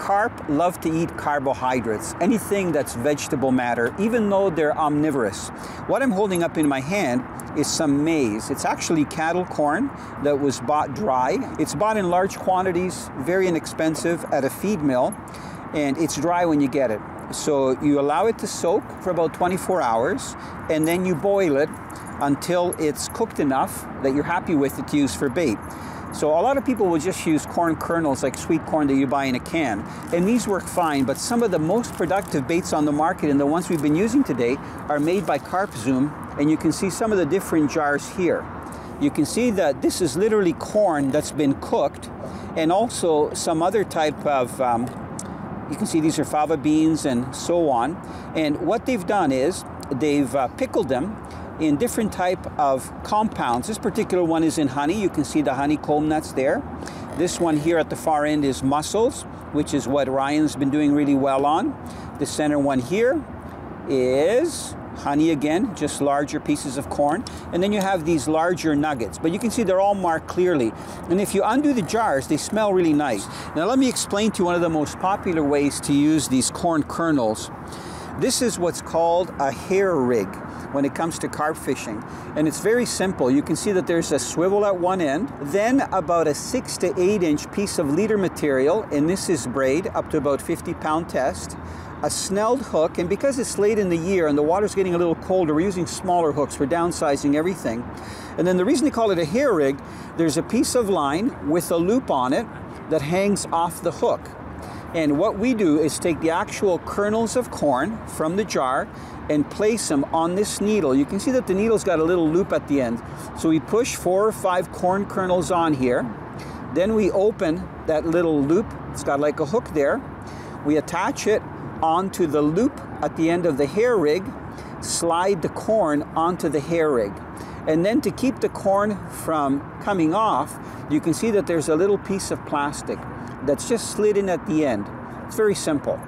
Carp love to eat carbohydrates, anything that's vegetable matter, even though they're omnivorous. What I'm holding up in my hand is some maize. It's actually cattle corn that was bought dry. It's bought in large quantities, very inexpensive at a feed mill, and it's dry when you get it. So you allow it to soak for about 24 hours, and then you boil it until it's cooked enough that you're happy with it to use for bait. So a lot of people will just use corn kernels like sweet corn that you buy in a can, and these work fine, but some of the most productive baits on the market and the ones we've been using today are made by Carp Zoom, and you can see some of the different jars here. You can see that this is literally corn that's been cooked, and also some other type of, you can see these are fava beans and so on, and what they've done is they've pickled them in different type of compounds. This particular one is in honey. You can see the honeycomb that's there. This one here at the far end is mussels, which is what Ryan's been doing really well on. The center one here is honey again, just larger pieces of corn. And then you have these larger nuggets, but you can see they're all marked clearly. And if you undo the jars, they smell really nice. Now let me explain to you one of the most popular ways to use these corn kernels. This is what's called a hair rig when it comes to carp fishing, and it's very simple. You can see that there's a swivel at one end, then about a 6 to 8 inch piece of leader material, and this is braid up to about 50-pound test, a snelled hook, and because it's late in the year and the water's getting a little colder, we're using smaller hooks. We're downsizing everything. And then the reason they call it a hair rig, there's a piece of line with a loop on it that hangs off the hook. And what we do is take the actual kernels of corn from the jar and place them on this needle. You can see that the needle's got a little loop at the end. So we push 4 or 5 corn kernels on here. Then we open that little loop. It's got like a hook there. We attach it onto the loop at the end of the hair rig, slide the corn onto the hair rig. And then to keep the corn from coming off, you can see that there's a little piece of plastic that's just slid in at the end. It's very simple.